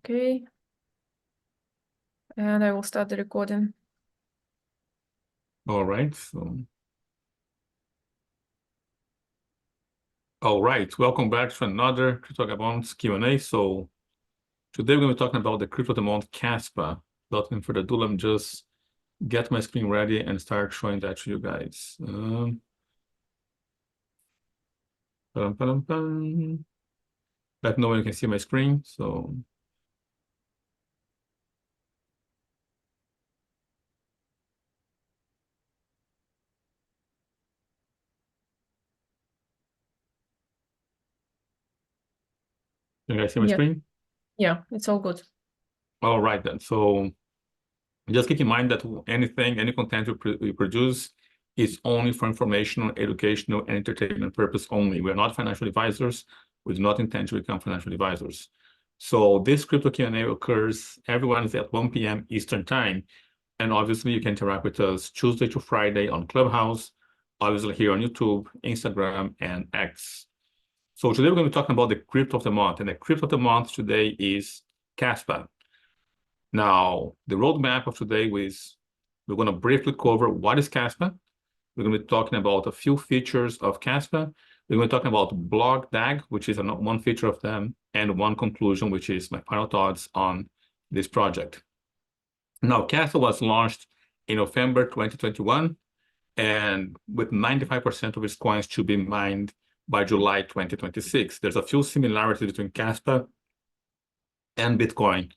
Okay. And I will start the recording. All right, welcome back to another CryptoVagabonds Q&A. So today we're going to be talking about the crypto amount Kaspa. Without further ado, let me just get my screen ready and start showing that to you guys. Let me know when you can see my screen. So you guys see my screen? Yeah, it's all good. All right then. So just keep in mind that any content we produce is only for informational, educational, and entertainment purpose only. We're not financial advisors. We do not intend to become financial advisors. So this crypto Q&A occurs every Wednesday at 1 p.m. Eastern Time. And obviously, you can interact with us Tuesday to Friday on Clubhouse, obviously here on YouTube, Instagram, and X. So today we're going to be talking about the crypto of the month. And the crypto of the month today is Kaspa. Now, the roadmap of today is we're going to briefly cover what is Kaspa. We're going to be talking about a few features of Kaspa. We're going to be talking about blog DAG, which is one feature of them, and one conclusion, which is my final thoughts on this project. Now, Kaspa was launched in November 2021, and with 95% of its coins to be mined by July 2026. There's a few similarities between Kaspa and Bitcoin.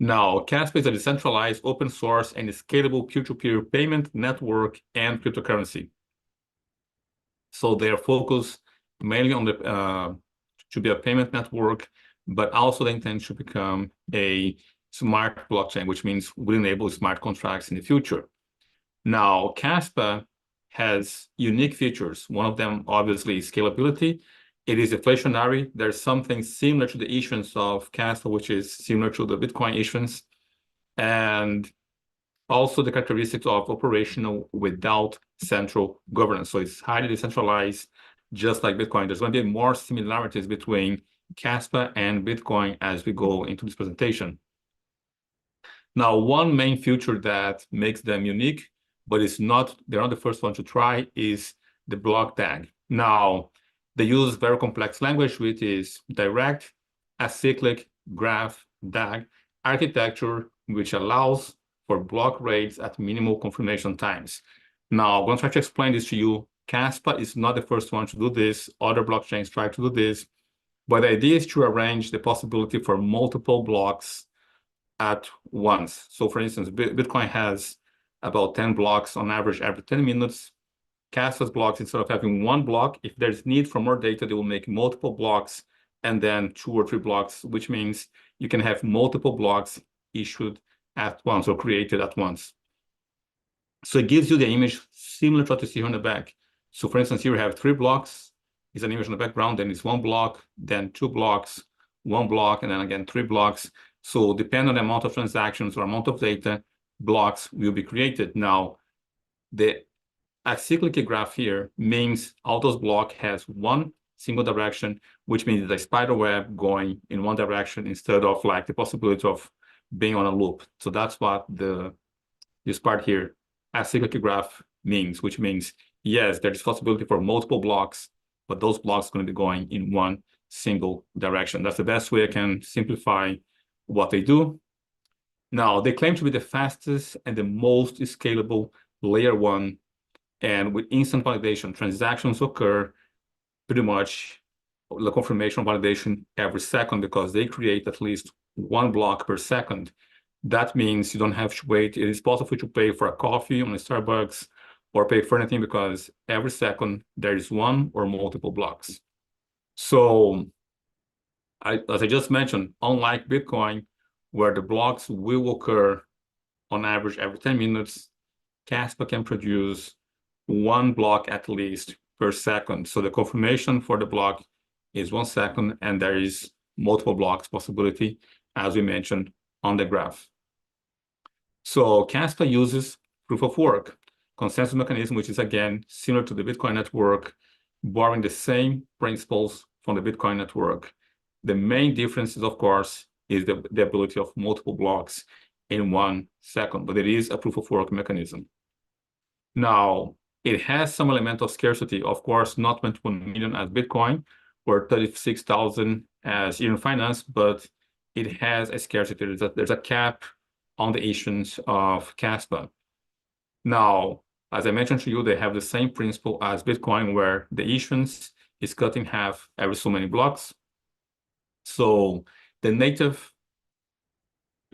Now, Kaspa is a decentralized, open source, and scalable peer-to-peer payment network and cryptocurrency. So they are focused mainly on to be a payment network, but also they intend to become a smart blockchain, which means will enable smart contracts in the future. Now, Kaspa has unique features. One of them, obviously, is scalability. It is inflationary. There's something similar to the issuance of Kaspa, which is similar to the Bitcoin issuance. And also the characteristics of operational without central governance. So it's highly decentralized, just like Bitcoin. There's going to be more similarities between Kaspa and Bitcoin as we go into this presentation. Now, one main feature that makes them unique, but they're not the first one to try, is the block tag. Now, they use very complex language, which is direct, acyclic, graph, DAG architecture, which allows for block rates at minimal confirmation times. Now, I'm going to try to explain this to you. Kaspa is not the first one to do this. Other blockchains try to do this. But the idea is to arrange the possibility for multiple blocks at once. So for instance, Bitcoin has about 10 blocks on average every 10 minutes. Kaspa's blocks, instead of having one block, if there's need for more data, they will make multiple blocks and then 2 or 3 blocks, which means you can have multiple blocks issued at once or created at once. So it gives you the image similar to what you see here on the back. So for instance, here we have 3 blocks. It's an image on the background, then it's 1 block, then 2 blocks, 1 block, and then again 3 blocks. So depending on the amount of transactions or amount of data, blocks will be created. Now, the acyclic graph here means all those blocks has one single direction, which means it's a spider web going in one direction instead of like the possibility of being on a loop. So that's what this part here, acyclic graph, means, which means, yes, there's possibility for multiple blocks, but those blocks are going to be going in one single direction. That's the best way I can simplify what they do. Now, they claim to be the fastest and the most scalable layer 1, and with instant validation, transactions occur pretty much the confirmation validation every second because they create at least 1 block per second. That means you don't have to wait. It is possible to pay for a coffee on a Starbucks or pay for anything because every second there is 1 or multiple blocks. So as I just mentioned, unlike Bitcoin, where the blocks will occur on average every 10 minutes, Kaspa can produce 1 block at least per second. So the confirmation for the block is 1 second, and there is multiple blocks possibility, as we mentioned on the graph. So Kaspa uses proof of work, consensus mechanism, which is again similar to the Bitcoin network, borrowing the same principles from the Bitcoin network. The main difference is, of course, is the ability of multiple blocks in 1 second, but it is a proof of work mechanism. Now, it has some element of scarcity, of course, not 21 million as Bitcoin or 36,000 as Ethereum Finance, but it has a scarcity. There's a cap on the issuance of Kaspa. Now, as I mentioned to you, they have the same principle as Bitcoin, where the issuance is cut in half every so many blocks. So the native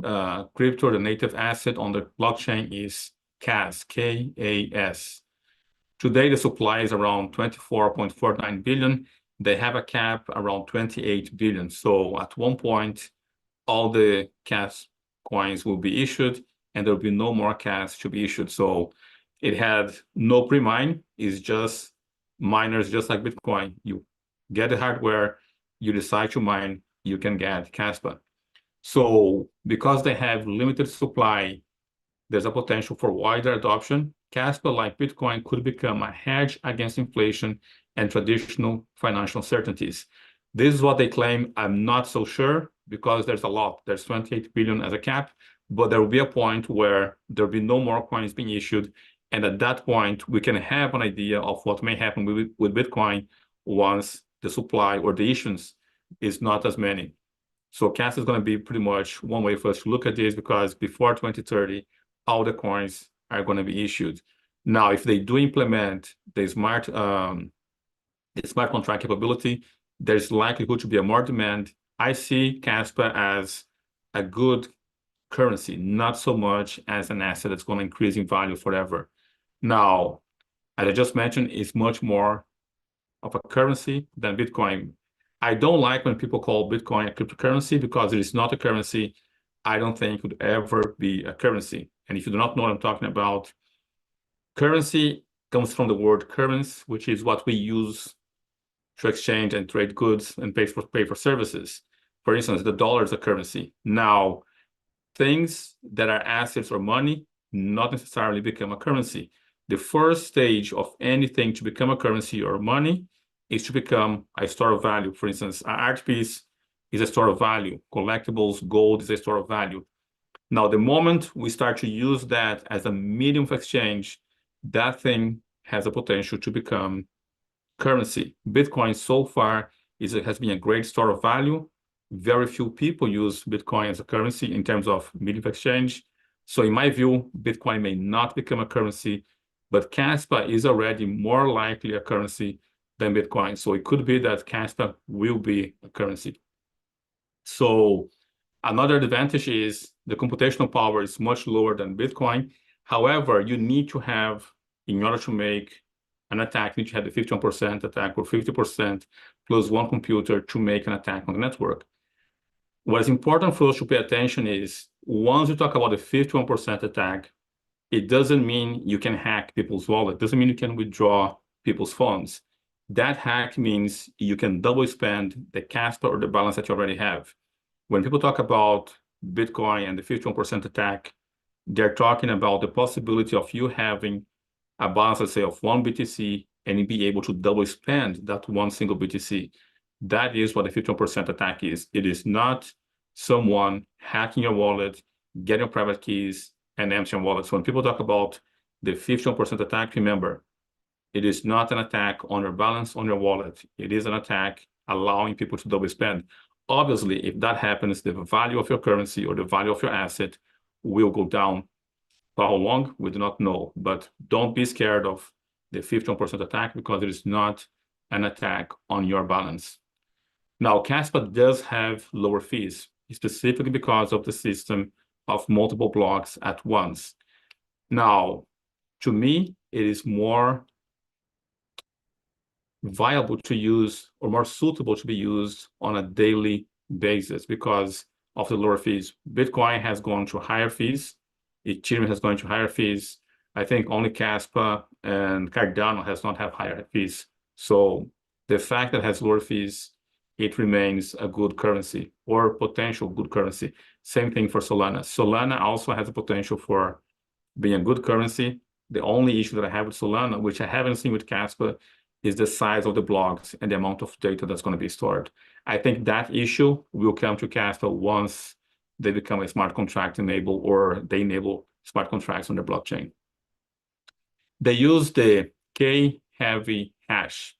crypto, the native asset on the blockchain is KAS, K-A-S. Today, the supply is around 24.49 billion. They have a cap around 28 billion. So at one point, all the KAS coins will be issued, and there will be no more KAS to be issued. So it had no pre-mine. It's just miners, just like Bitcoin. You get the hardware, you decide to mine, you can get Kaspa. So because they have limited supply, there's a potential for wider adoption. Kaspa, like Bitcoin, could become a hedge against inflation and traditional financial uncertainties. This is what they claim. I'm not so sure because there's a lot. There's 28 billion as a cap, but there will be a point where there will be no more coins being issued. And at that point, we can have an idea of what may happen with Bitcoin once the supply or the issuance is not as many. So Kaspa is going to be pretty much one way for us to look at this, because before 2030, all the coins are going to be issued. Now, if they do implement the smart contract capability, there's likelihood to be a more demand. I see Kaspa as a good currency, not so much as an asset that's going to increase in value forever. Now, as I just mentioned, it's much more of a currency than Bitcoin. I don't like when people call Bitcoin a cryptocurrency, because it is not a currency. I don't think it could ever be a currency. And if you do not know what I'm talking about, currency comes from the word currents, which is what we use to exchange and trade goods and pay for services. For instance, the dollar is a currency. Now, things that are assets or money not necessarily become a currency. The first stage of anything to become a currency or money is to become a store of value. For instance, an art piece is a store of value. Collectibles, gold is a store of value. Now, the moment we start to use that as a medium of exchange, that thing has a potential to become currency. Bitcoin so far has been a great store of value. Very few people use Bitcoin as a currency in terms of medium of exchange. So in my view, Bitcoin may not become a currency, but Kaspa is already more likely a currency than Bitcoin. So it could be that Kaspa will be a currency. So another advantage is the computational power is much lower than Bitcoin. However, you need to have, in order to make an attack, you need to have the 51% attack or 50% plus one computer to make an attack on the network. What is important for us to pay attention is, once you talk about the 51% attack, it doesn't mean you can hack people's wallet. It doesn't mean you can withdraw people's funds. That hack means you can double spend the Kaspa or the balance that you already have. When people talk about Bitcoin and the 51% attack, they're talking about the possibility of you having a balance, let's say, of 1 BTC and be able to double spend that one single BTC. That is what the 51% attack is. It is not someone hacking your wallet, getting private keys, and emptying your wallet. So when people talk about the 51% attack, remember, it is not an attack on your balance on your wallet. It is an attack allowing people to double spend. Obviously, if that happens, the value of your currency or the value of your asset will go down. For how long, we do not know. But don't be scared of the 51% attack, because it is not an attack on your balance. Now, Kaspa does have lower fees, specifically because of the system of multiple blocks at once. Now, to me, it is more viable to use, or more suitable to be used on a daily basis because of the lower fees. Bitcoin has gone to higher fees. Ethereum has gone to higher fees. I think only Kaspa and Cardano has not have higher fees. So the fact that it has lower fees, it remains a good currency or potential good currency. Same thing for Solana. Solana also has a potential for being a good currency. The only issue that I have with Solana, which I haven't seen with Kaspa, is the size of the blocks and the amount of data that's going to be stored. I think that issue will come to Kaspa once they become a smart contract enabled or they enable smart contracts on their blockchain. They use the K-heavy hash,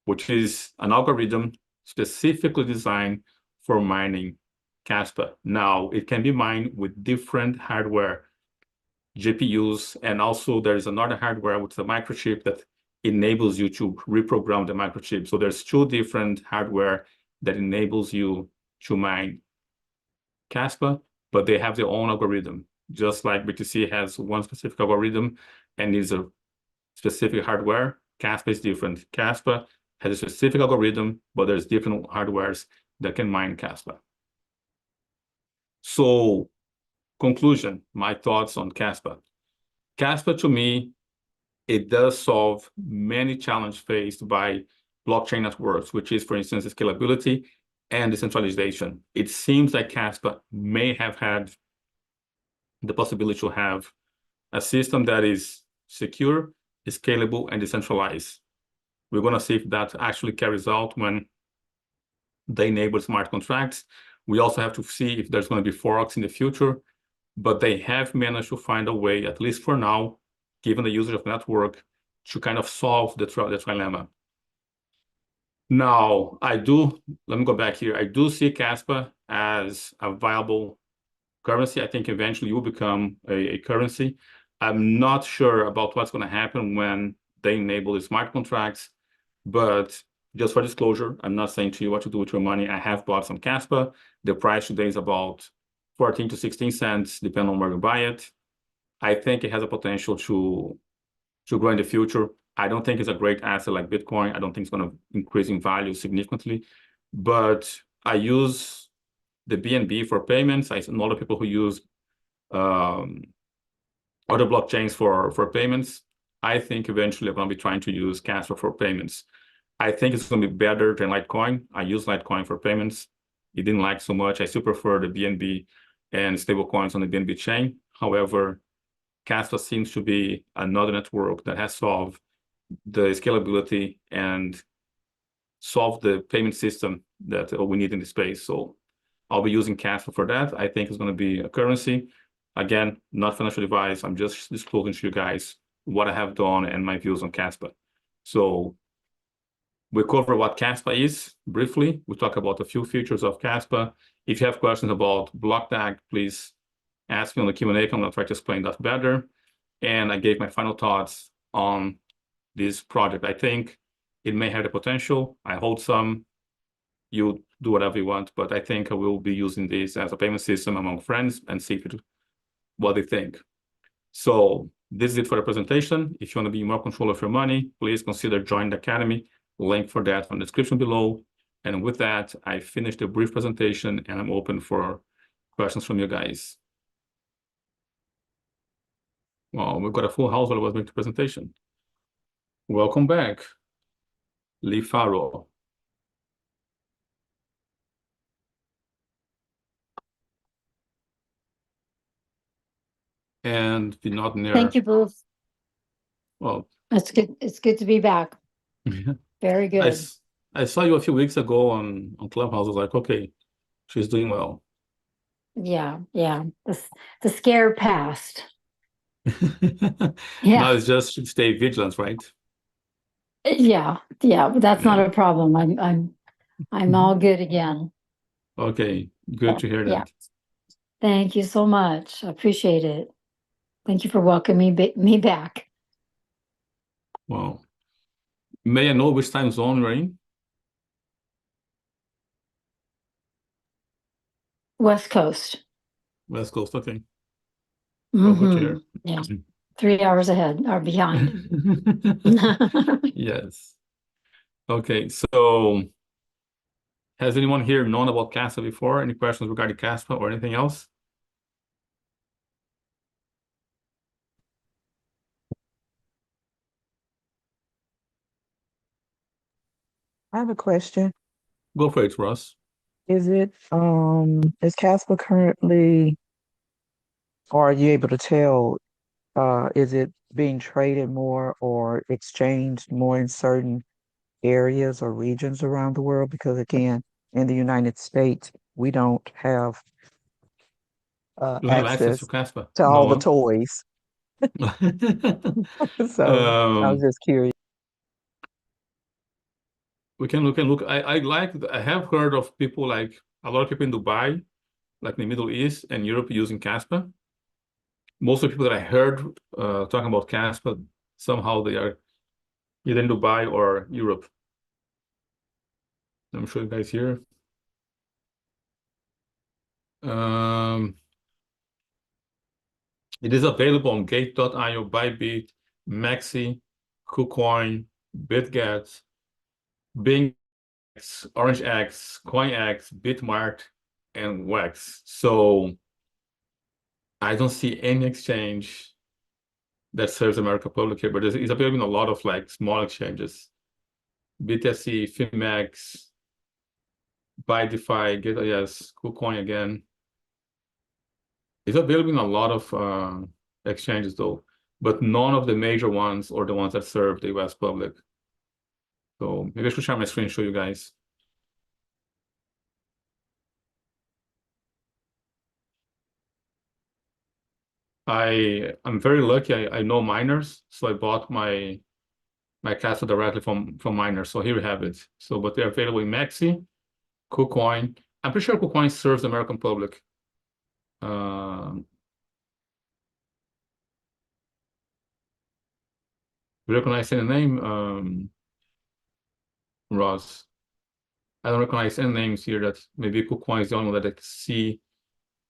which is an algorithm specifically designed for mining Kaspa. Now, it can be mined with different hardware, GPUs, and also there's another hardware with a microchip that enables you to reprogram the microchip. So there's two different hardware that enables you to mine Kaspa, but they have their own algorithm. Just like BTC has one specific algorithm and is a specific hardware, Kaspa is different. Kaspa has a specific algorithm, but there's different hardwares that can mine Kaspa. So, conclusion, my thoughts on Kaspa. Kaspa, to me, it does solve many challenges faced by blockchain networks, which is, for instance, scalability and decentralization. It seems like Kaspa may have had the possibility to have a system that is secure, scalable, and decentralized. We're going to see if that actually carries out when they enable smart contracts. We also have to see if there's going to be forks in the future, but they have managed to find a way, at least for now, given the usage of the network, to kind of solve the trilemma. Now, let me go back here. I do see Kaspa as a viable currency. I think eventually it will become a currency. I'm not sure about what's going to happen when they enable the smart contracts, but just for disclosure, I'm not saying to you what to do with your money. I have bought some Kaspa. The price today is about 14 to 16 cents, depending on where you buy it. I think it has a potential to grow in the future. I don't think it's a great asset like Bitcoin. I don't think it's going to increase in value significantly, but I use the BNB for payments. I know a lot of people who use other blockchains for payments. I think eventually I'm going to be trying to use Kaspa for payments. I think it's going to be better than Litecoin. I use Litecoin for payments. It didn't like so much. I still prefer the BNB and stable coins on the BNB chain. However, Kaspa seems to be another network that has solved the scalability and solved the payment system that we need in the space. So I'll be using Kaspa for that. I think it's going to be a currency. Again, not financial advice. I'm just disclosing to you guys what I have done and my views on Kaspa. So we cover what Kaspa is briefly. We talk about a few features of Kaspa. If you have questions about BlockTag, please ask me on the Q&A. I'm going to try to explain that better. And I gave my final thoughts on this project. I think it may have the potential. I hold some. You do whatever you want, but I think I will be using this as a payment system among friends and see what they think. So this is it for the presentation. If you want to be in more control of your money, please consider joining the Academy. Link for that from the description below. And with that, I finished the brief presentation and I'm open for questions from you guys. Well, we've got a full house while I was making the presentation. Welcome back, Lee Farrow. And the not near. Thank you both. Well, That's good. It's good to be back. Very good. I saw you a few weeks ago on Clubhouse. I was like, okay, she's doing well. Yeah. The scare passed. Now it's just stay vigilant, right? Yeah, but that's not a problem. I'm all good again. Okay, good to hear that. Yeah. Thank you so much. I appreciate it. Thank you for welcoming me back. Wow. May I know which time zone you're in? West Coast. West Coast, okay. Well, good to hear. Yeah. 3 hours ahead or behind. Yes. Okay, so has anyone here known about Kaspa before? Any questions regarding Kaspa or anything else? I have a question. Go for it, Ross. Is Casper currently, or are you able to tell, is it being traded more or exchanged more in certain areas or regions around the world? Because again, in the United States, we don't have You have access to access Kaspa? to all the No. toys. So I was Um, just curious. we can look. I have heard of people, like a lot of people in Dubai, like in the Middle East and Europe, using Kaspa. Most of the people that I heard talking about Kaspa, somehow they are either in Dubai or Europe. I'm sure you guys here. It is available on Gate.io, Bybit, Maxi, KuCoin, BitGet, Bing, OrangeX, CoinX, Bitmart, and Wax. So I don't see any exchange that serves American public here, but it's available in a lot of like small exchanges. BTC, Fimex, ByDefi, yes, KuCoin again. It's available in a lot of exchanges though, but none of the major ones or the ones that serve the US public. So maybe I should share my screen and show you guys. I'm very lucky. I know miners, so I bought my Kaspa directly from miners. So here we have it. So, but they're available in Maxi, KuCoin. I'm pretty sure KuCoin serves the American public. You recognize any name, Ross? I don't recognize any names here. That maybe KuCoin is the only one that I see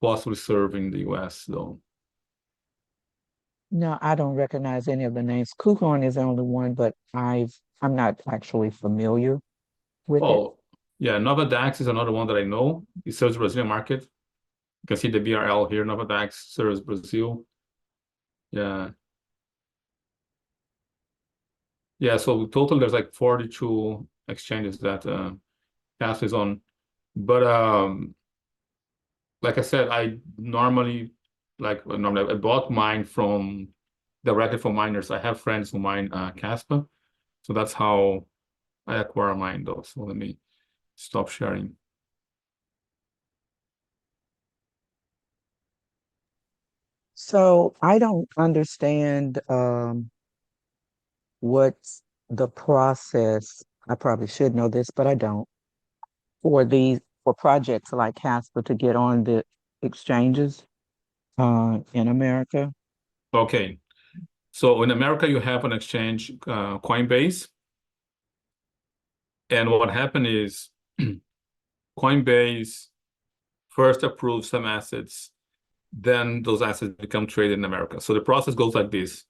possibly serving the US though. No, I don't recognize any of the names. KuCoin is the only one, but I'm not actually familiar with it. Oh, yeah, Novadax is another one that I know. It serves the Brazilian market. You can see the BRL here. Novadax serves Brazil. Yeah. Yeah, so total there's like 42 exchanges that Kaspa is on. But like I said, I bought mine directly from miners. I have friends who mine Kaspa. So that's how I acquire mine though. So let me stop sharing. So I don't understand what's the process. I probably should know this, but I don't. For projects like Casper to get on the exchanges in America. Okay. So in America, you have an exchange, Coinbase. And what happened is Coinbase first approves some assets, then those assets become traded in America. So the process goes like this.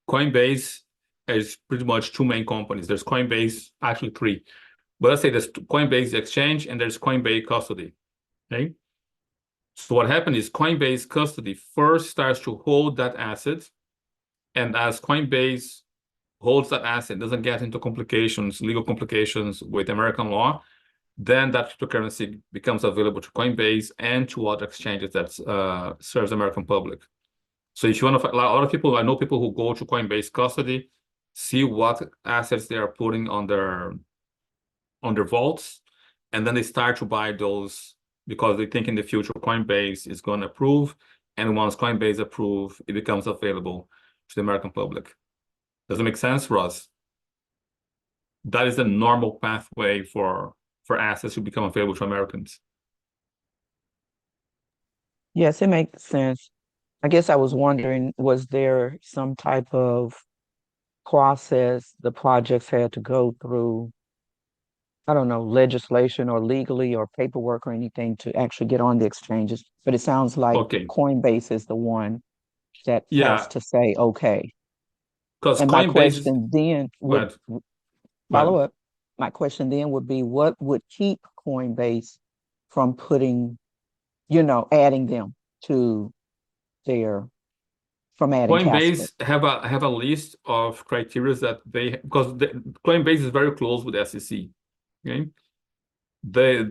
Coinbase is pretty much two main companies. There's Coinbase, actually three. But let's say there's Coinbase Exchange and there's Coinbase Custody. Okay. So what happened is Coinbase Custody first starts to hold that asset. And as Coinbase holds that asset, doesn't get into complications, legal complications with American law, then that cryptocurrency becomes available to Coinbase and to other exchanges that serves the American public. So if you want to, a lot of people, I know people who go to Coinbase Custody, see what assets they are putting on their vaults, and then they start to buy those because they think in the future Coinbase is going to approve, and once Coinbase approve, it becomes available to the American public. Does it make sense, Ross? That is the normal pathway for assets to become available to Americans. Yes, it makes sense. I guess I was wondering, was there some type of process the projects had to go through? I don't know, legislation or legally or paperwork or anything to actually get on the exchanges. But it sounds like Okay. Coinbase is the one that Yeah. has to say, okay. Because And my Coinbase is, question then would follow up. My question then would be, what would keep Coinbase from putting, adding them to from adding Casper? Coinbase have a list of criteria that because Coinbase is very close with the SEC. Okay, they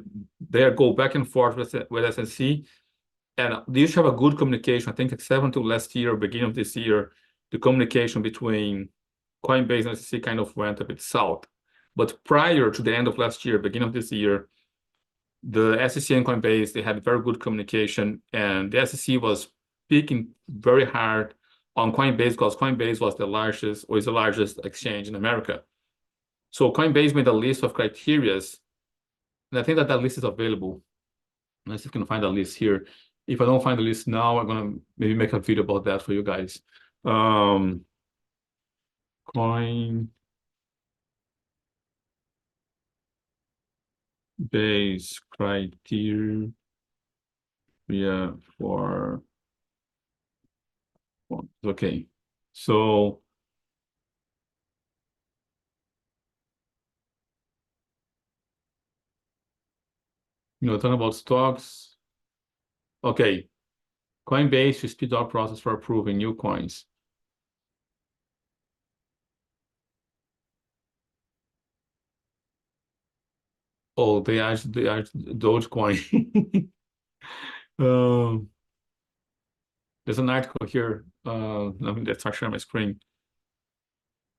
go back and forth with SEC, and they used to have a good communication. I think except until last year, beginning of this year, the communication between Coinbase and SEC kind of went a bit south. But prior to the end of last year, beginning of this year, the SEC and Coinbase, they had very good communication, and the SEC was peaking very hard on Coinbase because Coinbase was the largest, or is the largest exchange in America. So Coinbase made a list of criterias, and I think that that list is available. Let's see if we can find a list here. If I don't find the list now, I'm gonna maybe make a video about that for you guys. Coinbase criteria for okay. So talking about stocks. Okay, Coinbase to speed up process for approving new coins. Oh, they are Dogecoin. There's an article here. Let me just share my screen.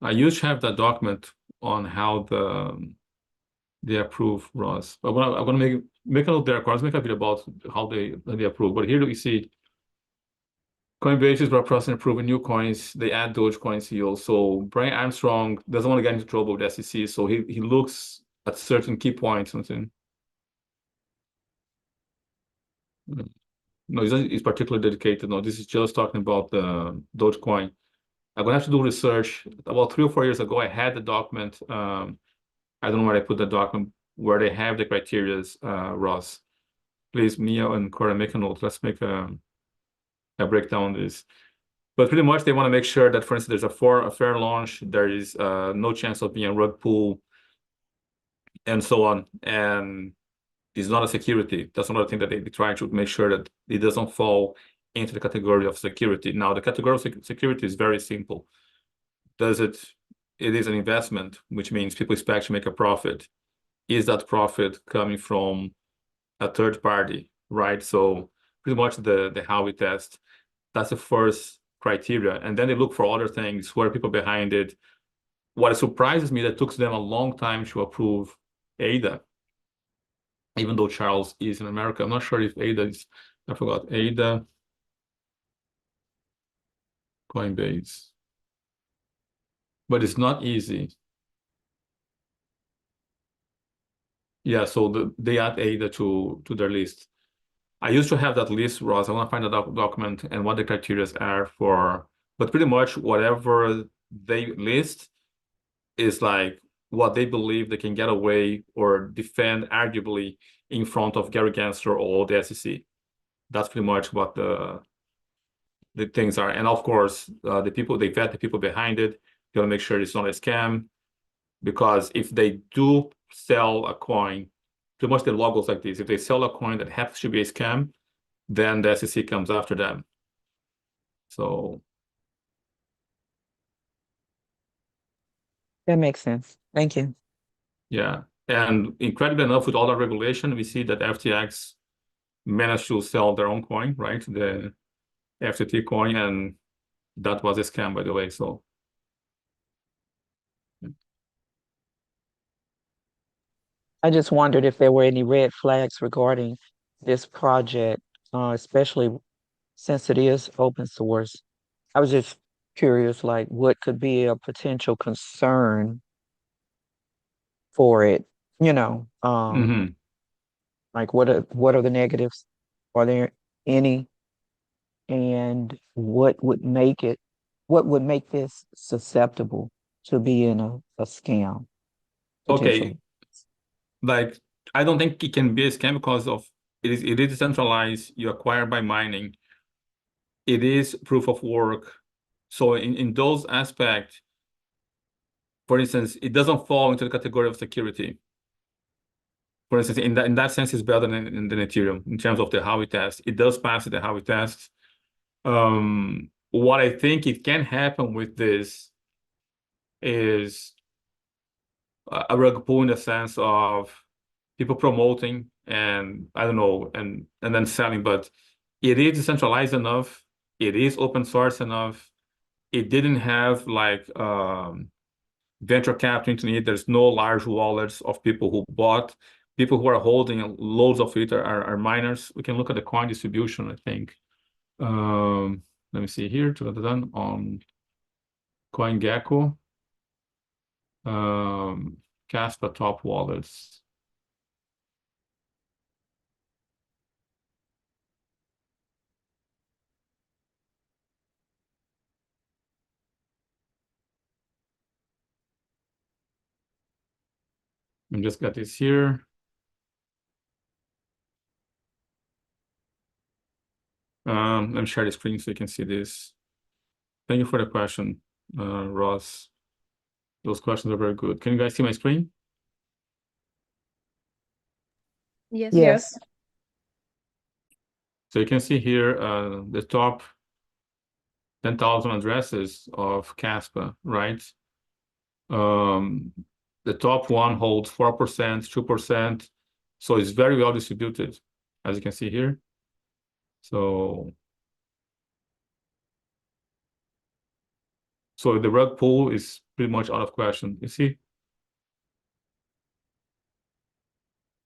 I used to have that document on how they approve ROS. But I'm gonna make a note there. Let's make a video about how they approve. But here we see Coinbase is processing approving new coins. They add Dogecoin CEO. So Brian Armstrong doesn't want to get into trouble with SEC. So he looks at certain key points and saying, no, he's particularly dedicated. No, this is just talking about the Dogecoin. I'm gonna have to do research. About 3 or 4 years ago, I had the document. I don't know where I put the document where they have the criterias, Ross. Please, Mia and Cora, make a note. Let's make a breakdown of this. But pretty much they want to make sure that, for instance, there's a fair launch, there is no chance of being a rug pull, and so on. And it's not a security. That's another thing that they try to make sure that it doesn't fall into the category of security. Now, the category of security is very simple. It is an investment, which means people expect to make a profit. Is that profit coming from a third party, right? So pretty much the Howey test, that's the first criteria. And then they look for other things, who are people behind it. What surprises me, that it took them a long time to approve ADA, even though Charles is in America. I'm not sure if ADA is, I forgot, ADA, Coinbase. But it's not easy. Yeah, so they add ADA to their list. I used to have that list, Ross. I want to find a document and what the criteria are for, but pretty much whatever they list is like what they believe they can get away or defend arguably in front of Gary Gensler or the SEC. That's pretty much what the things are. And of course, they vet the people behind it. They want to make sure it's not a scam, because if they do sell a coin, pretty much the law goes like this: if they sell a coin that happens to be a scam, then the SEC comes after them. So That makes sense. Thank you. yeah, and incredibly enough, with all the regulation, we see that FTX managed to sell their own coin, right? The FTT coin, and that was a scam, by the way. So I just wondered if there were any red flags regarding this project, especially since it is open source. I was just curious, like, what could be a potential concern for it? Like, what are the negatives? Are there any? And what would make this susceptible to being a scam? okay, like I don't think it can be a scam because of it is decentralized. You acquire by mining. It is proof of work. So in those aspects, for instance, it doesn't fall into the category of security. For instance, in that sense, it's better than Ethereum in terms of the Howey test. It does pass the Howey test. What I think it can happen with this is a rug pull, in the sense of people promoting and I don't know, and then selling. But it is decentralized enough. It is open source enough. It didn't have like venture capital into it. There's no large wallets of people who bought. People who are holding loads of it are miners. We can look at the coin distribution, I think. Let me see here, on CoinGecko. Kaspa top wallets. And just got this here. Let me share the screen so you can see this. Thank you for the question, Ross. Those questions are very good. Can you guys see my screen? Yes. Yes. So you can see here the top 10,000 addresses of Kaspa, right? The top one holds 4%, 2%. So it's very well distributed, as you can see here. So the rug pull is pretty much out of question. You see?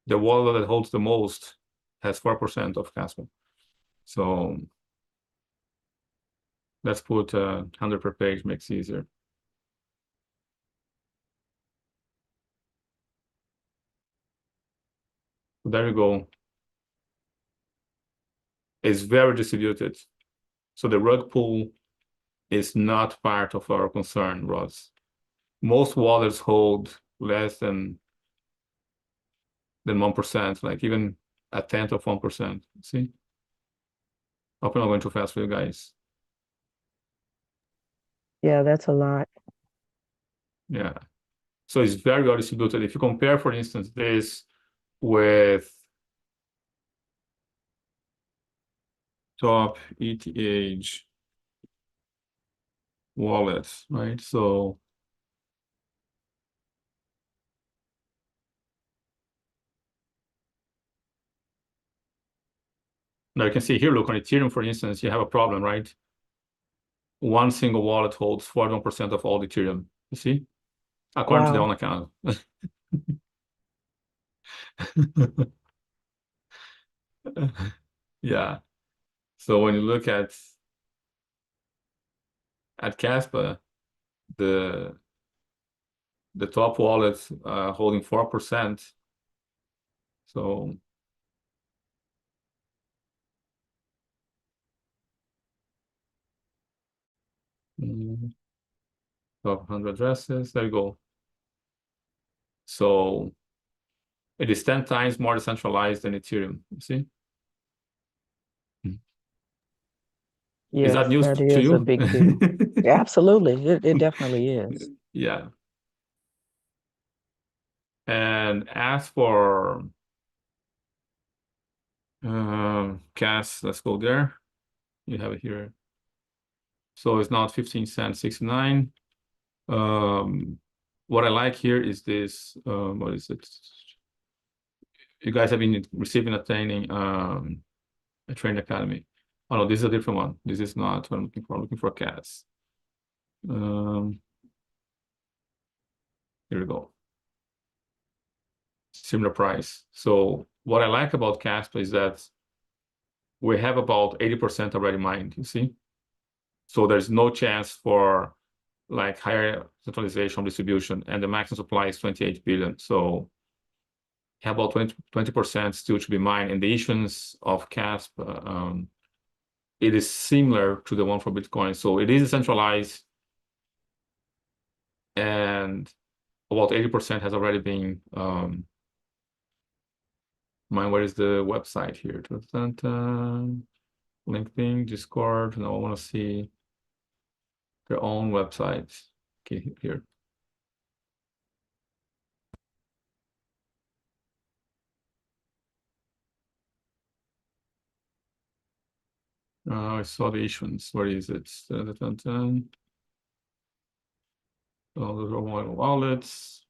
The wallet that holds the most has 4% of Kaspa. So let's put 100 per page, makes it easier. There you go. It's very distributed. So the rug pull is not part of our concern, Ross. Most wallets hold less than 1%, like even a tenth of 1%. See? Hope I'm not going too fast for you guys. Yeah, that's a lot. Yeah. So it's very well distributed. If you compare, for instance, this with top ETH wallets, right? So now you can see here, look, on Ethereum, for instance, you have a problem, right? One single wallet holds 41% of all Ethereum. You see? According to their own account. Yeah. So when you look at Kaspa, the top wallet holding 4%. So top 100 addresses, there you go. So it is 10 times more decentralized than Ethereum, you see? Yes, Is that news that to is you? a big deal. Yeah, absolutely. It definitely is. Yeah. And as for CAS, let's go there. You have it here. So it's not 15 cents, 69. What I like here is this, what is it? You guys have been receiving a training, a training academy. Oh no, this is a different one. This is not what I'm looking for. I'm looking for CAS. Here we go. Similar price. So what I like about Kaspa is that we have about 80% already mined, you see? So there's no chance for like higher centralization distribution, and the maximum supply is 28 billion. So have about 20% still to be mined. And the issuance of Kaspa, it is similar to the one for Bitcoin. So it is decentralized, and about 80% has already been mined. Where is the website here? LinkedIn, Discord. No, I want to see their own website. Okay, here. I saw the issuance. Where is it? All the mobile wallets.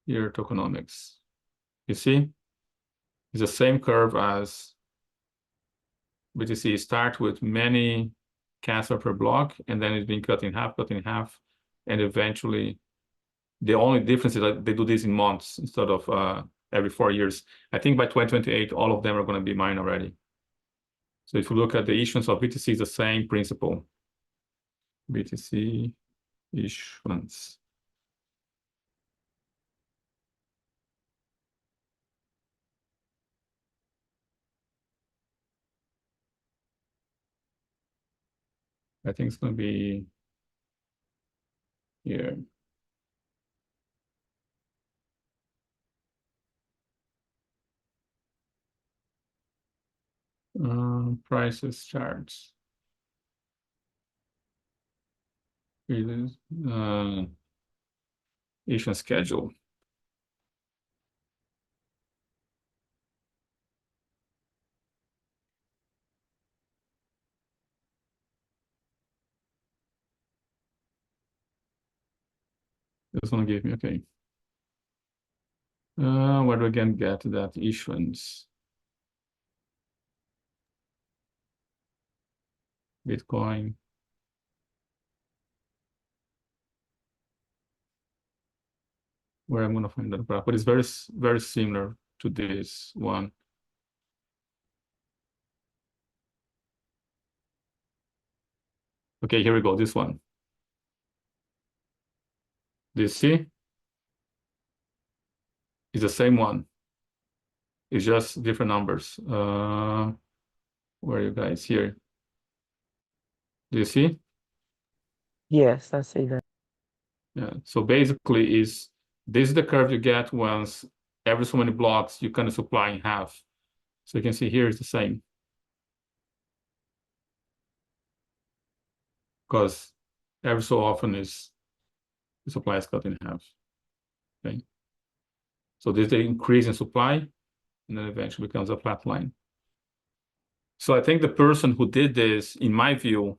Here, tokenomics. You see? It's the same curve as BTC. Start with many Kaspa per block, and then it's being cut in half, and eventually the only difference is that they do this in months instead of every 4 years. I think by 2028, all of them are going to be mined already. So if you look at the issuance of BTC, it's the same principle. BTC issuance. I think it's going to be here. Prices charts. Issuance schedule. This one give me, okay. Where do I again get that issuance? Bitcoin. Where I'm going to find that graph, but it's very similar to this one. Okay, here we go. This one. Do you see? It's the same one. It's just different numbers. Where are you guys here? Do you see? Yes, I see that. Yeah. So basically, this is the curve you get once every so many blocks you kind of supply in half. So you can see here is the same. Because every so often the supply is cut in half. Okay. So this is the increase in supply, and then eventually becomes a flat line. So I think the person who did this, in my view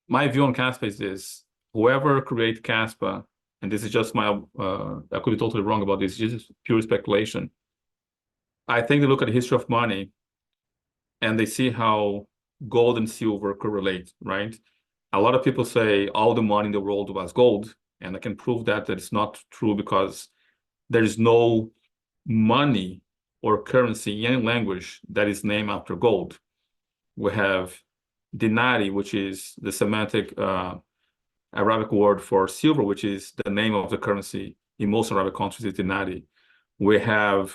on Kaspa is this: whoever created Kaspa, and this is just my, I could be totally wrong about this, this is pure speculation. I think they look at the history of money and they see how gold and silver correlate, right? A lot of people say all the money in the world was gold, and I can prove that it's not true because there is no money or currency in any language that is named after gold. We have dinari, which is the semantic Arabic word for silver, which is the name of the currency in most Arabic countries is dinari. We have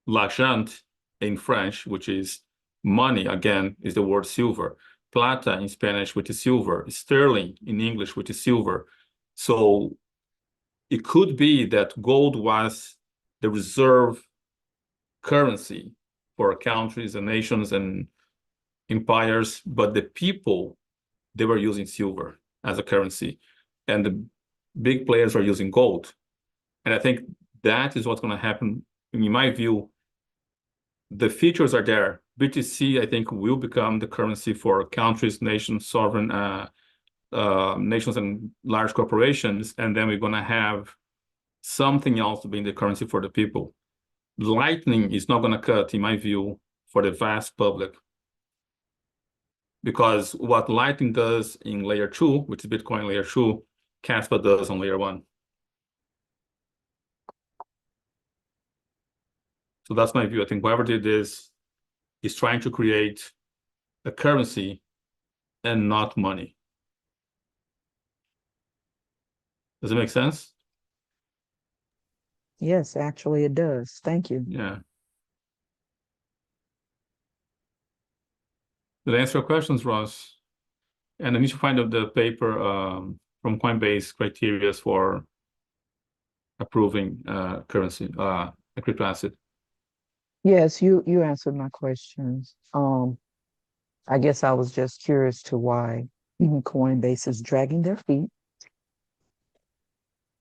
l'argent in French, which is money, again, is the word silver. Plata in Spanish, which is silver. Sterling in English, which is silver. So it could be that gold was the reserve currency for countries and nations and empires, but the people, they were using silver as a currency, and the big players are using gold. And I think that is what's going to happen. In my view, the features are there. BTC, I think, will become the currency for countries, nations, sovereign nations, and large corporations. And then we're going to have something else being the currency for the people. Lightning is not going to cut, in my view, for the vast public. Because what Lightning does in layer 2, which is Bitcoin layer 2, Kaspa does on layer 1. So that's my view. I think whoever did this is trying to create a currency and not money. Does it make sense? Yes, actually it does. Thank you. Yeah. Did I answer your questions, Ross? And I need to find out the paper from Coinbase criteria for approving currency, a crypto asset. Yes, you answered my questions. I guess I was just curious to why Coinbase is dragging their feet.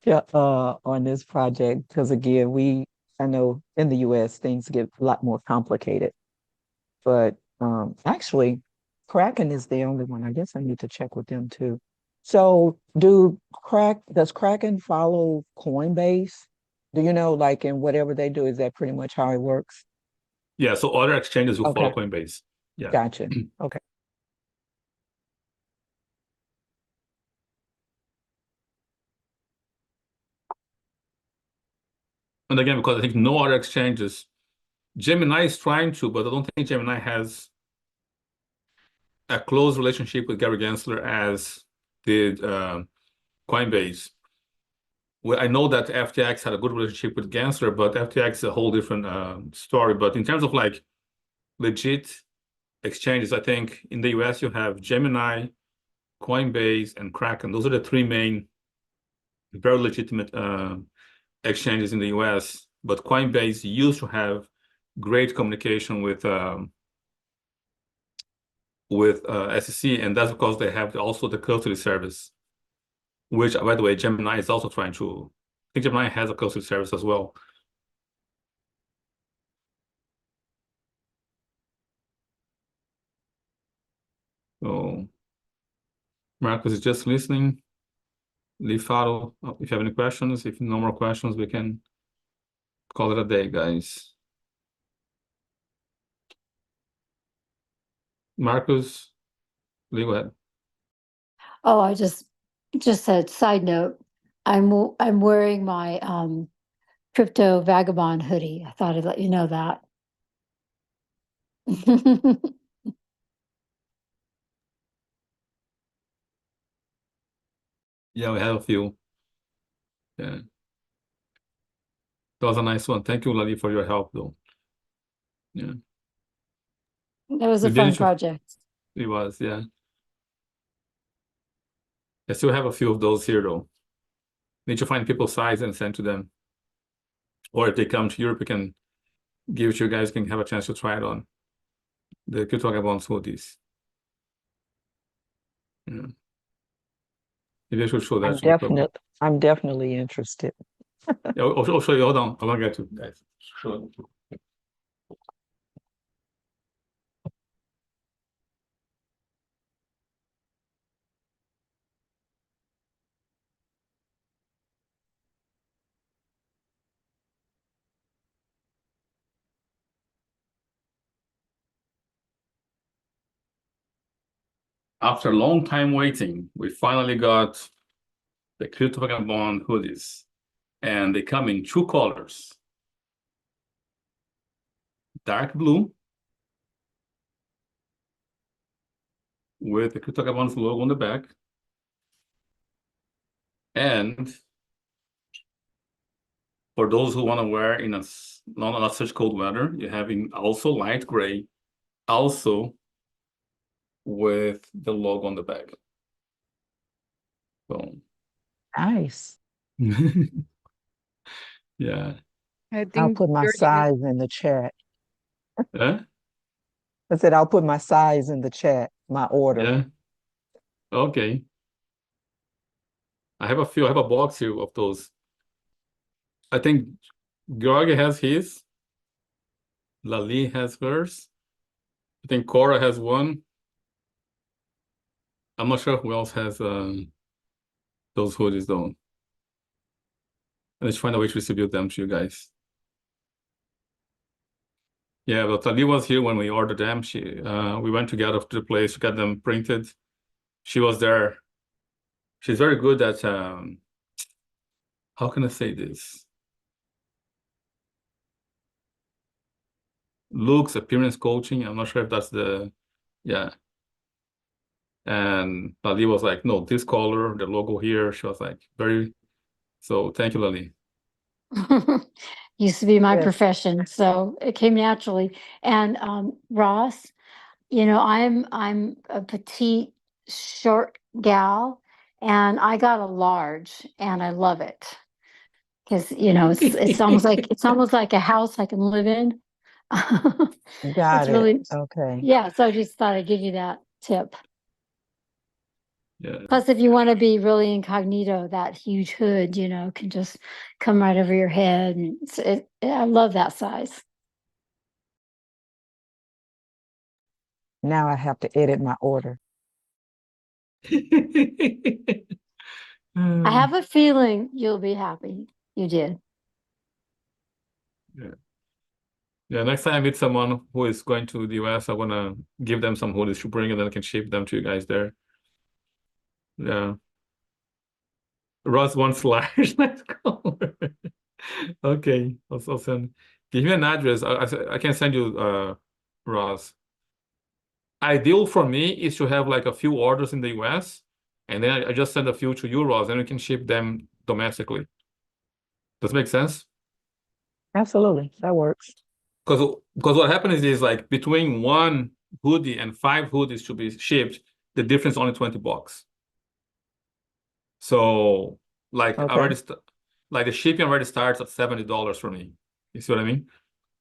Yeah, on this project, because again, I know in the US things get a lot more complicated, but actually Kraken is the only one. I guess I need to check with them too. So does Kraken follow Coinbase? Do you know, like in whatever they do, is that pretty much how it works? Yeah, so other exchanges will follow Okay. Coinbase. Yeah. Gotcha. Okay. And again, because I think no other exchanges, Gemini is trying to, but I don't think Gemini has a close relationship with Gary Gensler as did Coinbase. Well, I know that FTX had a good relationship with Gensler, but FTX is a whole different story. But in terms of like legit exchanges, I think in the US you have Gemini, Coinbase, and Kraken. Those are the three main, very legitimate exchanges in the US. But Coinbase used to have great communication with SEC, and that's because they have also the custody service, which, by the way, Gemini is also trying to. I think Gemini has a custody service as well. So Marcus is just listening. Leave follow if you have any questions. If no more questions, we can call it a day, guys. Marcus, Lee, go ahead. Oh, I just a side note. I'm wearing my crypto vagabond hoodie. I thought I'd let you know that. Yeah, we have a few. Yeah. That was a nice one. Thank you, Lali, for your help, though. Yeah. That was a We fun didn't- project. It was, yeah. I still have a few of those here, though. Need to find people's size and send to them. Or if they come to Europe, we can give it to you guys, can have a chance to try it on. The CryptoVagabonds hoodies. Yeah. Maybe I should show that to the public. I'm definitely interested. Yeah, I'll show you. Hold on. I want to get to guys. Show it. After a long time waiting, we finally got the CryptoVagabond hoodies. And they come in two colors. Dark blue with the CryptoVagabonds logo on the back. And for those who want to wear in not such cold weather, you have in also light gray, also with the logo on the back. So Nice. yeah. I I'll think put my Georgie size in the chat. Yeah. I said I'll put my size in the chat, my order. Yeah. Okay. I have a box here of those. I think Georgi has his. Lali has hers. I think Cora has one. I'm not sure who else has those hoodies though. Let's find a way to distribute them to you guys. Yeah, but Ali was here when we ordered them. We went together to the place to get them printed. She was there. She's very good at how can I say this? Looks, appearance coaching. I'm not sure if that's yeah. And Lali was like, no, this color, the logo here. She was like, so thank you, Lali. Used to be my Yes. profession, so it came naturally. And Ross, you know, I'm a petite, short gal, and I got a large, and I love it because it's almost like a house I can live in. Got It's it. really Okay. yeah. So I just thought I'd give you that tip. Yeah. Plus, if you want to be really incognito, that huge hood, can just come right over your head, and I love that size. Now I have to edit my order. I have a feeling you'll be happy you did. Yeah, next time I meet someone who is going to the US, I want to give them some hoodies to bring and then I can ship them to you guys there. Yeah. Ross wants large. Let's go. Okay, I'll send. Give me an address. I can send you, Ross. Ideal for me is to have like a few orders in the US, and then I just send a few to you, Ross, and we can ship them domestically. Does it make sense? Absolutely, that works. Because what happens is like between one hoodie and 5 hoodies to be shipped, the difference is only $20. So like Okay, like the shipping already starts at $70 for me. You see what I mean?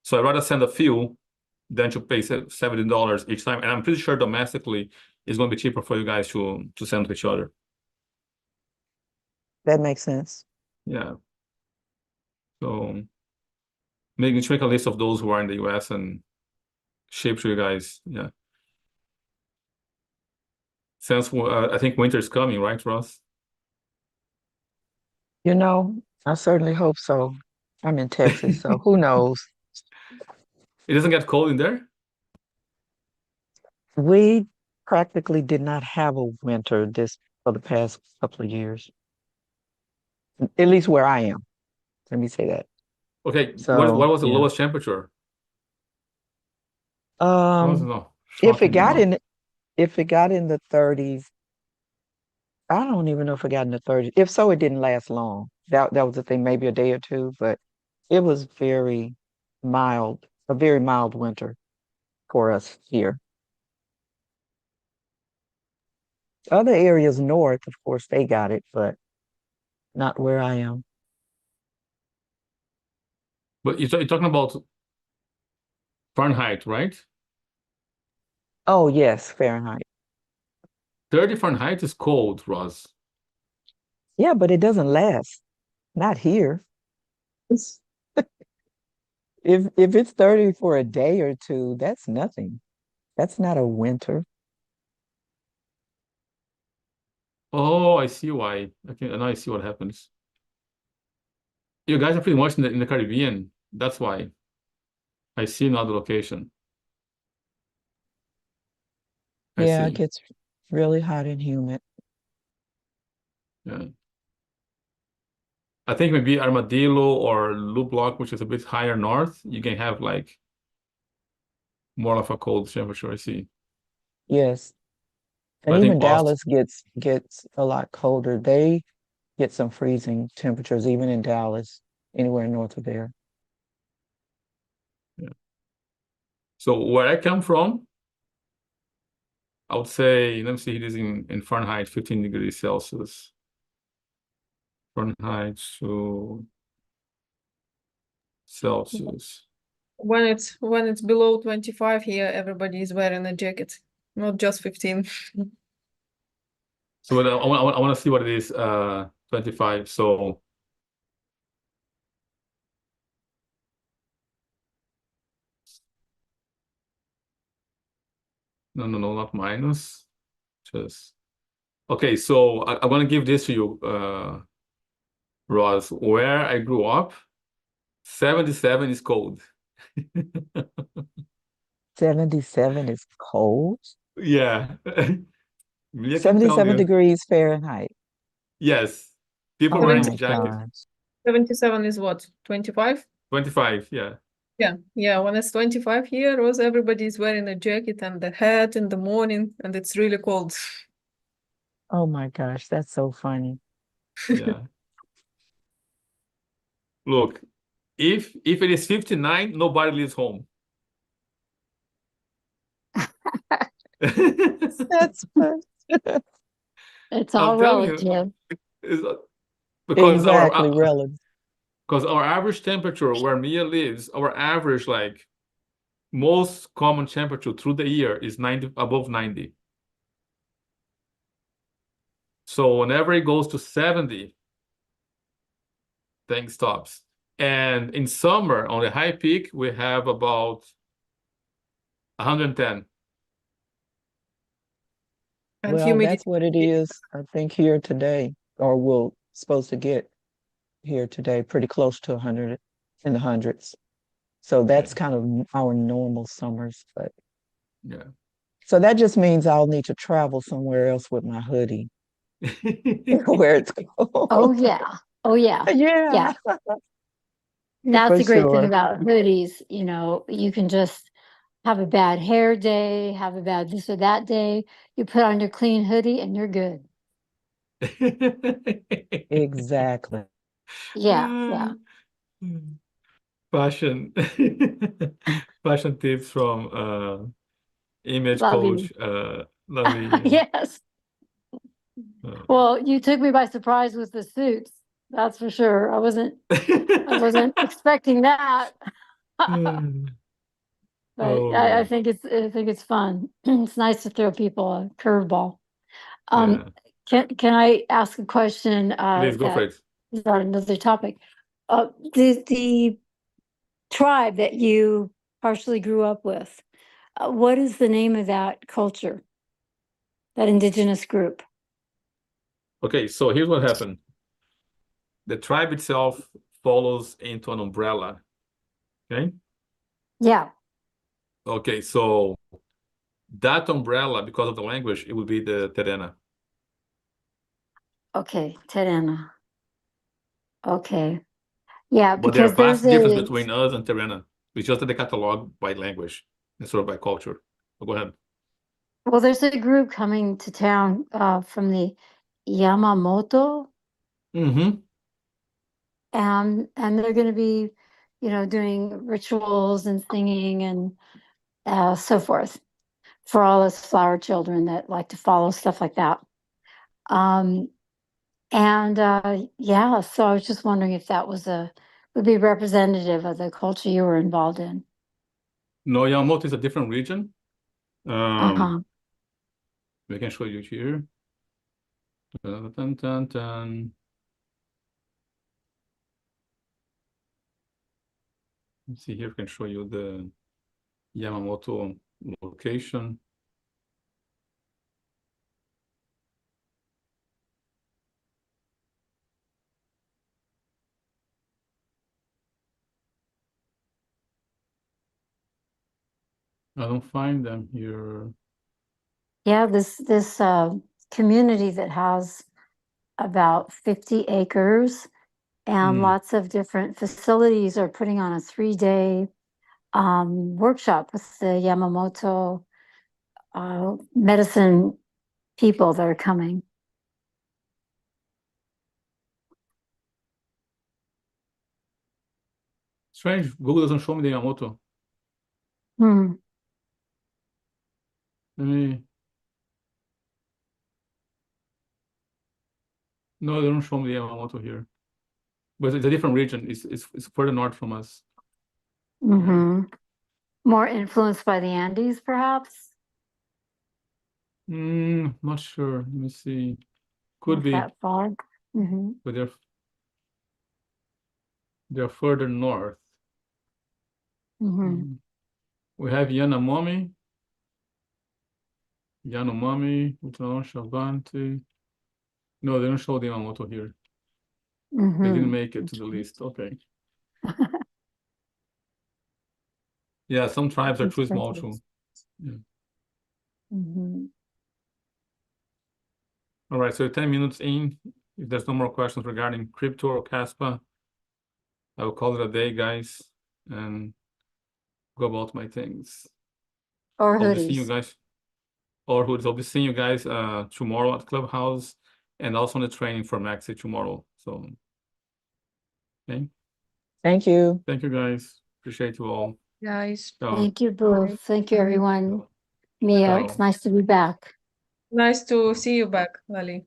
So I'd rather send a few than to pay $70 each time. And I'm pretty sure domestically it's going to be cheaper for you guys to send to each other. that makes sense. Yeah. So maybe make a list of those who are in the US and ship to you guys. Yeah. Since I think winter is coming, right, Ross? You know, I certainly hope so. I'm in Texas, so who knows? It doesn't get cold in there? We practically did not have a winter this for the past couple of years, at least where I am. Let me say that. Okay, what So, was the yeah. lowest temperature? What was Um, no if it shocking got amount? in the 30s, I don't even know if it got in the 30s. If so, it didn't last long. That was the thing, maybe a day or two, but it was very mild, a very mild winter for us here. Other areas north, of course, they got it, but not where I am. But you're talking about Fahrenheit, right? Oh, yes, Fahrenheit. 30 Fahrenheit is cold, Ross. Yeah, but it doesn't last. Not here. It's, if it's 30 for a day or two, that's nothing. That's not a winter. Oh, I see why. Okay, now I see what happens. You guys are pretty much in the Caribbean. That's why. I see another location. I Yeah, it see. gets really hot and humid. Yeah. I think maybe Armadillo or Loubloc, which is a bit higher north, you can have like more of a cold temperature. I see. Yes. And But I think even Austin, Dallas gets a lot colder. They get some freezing temperatures, even in Dallas, anywhere north of there. yeah. So where I come from, I would say, let me see, it is in Fahrenheit, 15 degrees Celsius. Fahrenheit to Celsius. When it's below 25 here, everybody is wearing a jacket, not just 15. So I want to see what it is, 25. So no, not minus. Just okay. So I'm gonna give this to you, Ross. Where I grew up, 77 is cold. 77 is cold. Yeah. Me, I can tell 77 you. degrees Fahrenheit. Yes. People Oh wearing my 70, jackets. gosh. 77 is what? 25? 25, yeah. Yeah. When it's 25 here, was everybody's wearing a jacket and the hat in the morning, and it's really cold. Oh my gosh, that's so funny. Yeah. Look, if it is 59, nobody leaves home. That's fun. It's I'm all telling you, relative. it's, because Exactly, relative. our average temperature where Mia lives, our average like most common temperature through the year is 90 above 90. So whenever it goes to 70, thing stops. And in summer, on the high peak, we have about 110. And Well, humidity. that's what it is, I think, here today, or we'll supposed to get here today, pretty close to 100 in the hundreds. So that's Okay. kind of our normal summers, but Yeah. so that just means I'll need to travel somewhere else with my hoodie where it's Oh cold. yeah. Oh yeah. Yeah. Yeah. That's For the great thing sure. about hoodies, you know, you can just have a bad hair day, have a bad this or that day. You put on your clean hoodie and you're good. Exactly. Yeah. Fashion fashion tips from image Love you. coach Lali. Yes. uh, Well, you took me by surprise with the suits. That's for sure. I wasn't expecting that. But I Oh, think it's fun. It's nice to throw people a curveball. yeah. Can I ask a question Please go for that it. is on another topic? The tribe that you partially grew up with, what is the name of that culture, that indigenous group? Okay, so here's what happened. The tribe itself follows into an umbrella. Okay. Yeah. Okay, so that umbrella, because of the language, it would be the Terena. Okay. Terena. Okay. Yeah, But there are because there's vast difference a, between us and Terena. It's just that they catalog by language instead of by culture. So go ahead. well, there's a group coming to town from the Yamamoto, Mm-hmm. and they're going to be, you know, doing rituals and singing and so forth for all us flower children that like to follow stuff like that. And yeah, so I was just wondering if that would be representative of the culture you were involved in. No, Yamamoto is a different region. Uh-huh. We can show you here. Dun, dun, dun, dun. Let's see here, we can show you the Yamamoto location. I don't find them here. Yeah, this community that has about 50 acres and lots of different facilities are putting on a 3-day workshop with the Yamamoto medicine people that are coming. Strange, Google doesn't show me the Yamamoto. Hmm. Let me... No, they don't show me the Yamamoto here. But it's a different region. It's further north from us. Mm-hmm. More influenced by the Andes, perhaps? Not sure. Let me see. Could Not be, that far. Mm-hmm. but they're further north. Mm-hmm. We have Yanomami, Utano, Shabante. No, they don't show the Yamamoto here. They didn't make it to the list. Okay. Yeah, some tribes are too small too. Yeah. Mm-hmm. All right, so 10 minutes in. If there's no more questions regarding crypto or Kaspa, I will call it a day, guys, and go about my things. Or I'll be seeing you hoodies. guys, or hoods. I'll be seeing you guys tomorrow at Clubhouse and also on the training for Maxi tomorrow. So, okay. Thank you. Thank you, guys. Appreciate you all. Guys, Ciao. Thank you, Boo. Thank you, everyone. Mia, it's Ciao. nice to be back. nice to see you back, Lali.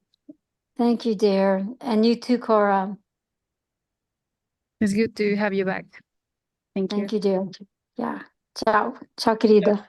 Thank you, dear. And you too, Cora. It's good to have you back. Thank you. Thank you, dear. Yeah. Ciao. Ciao, querida.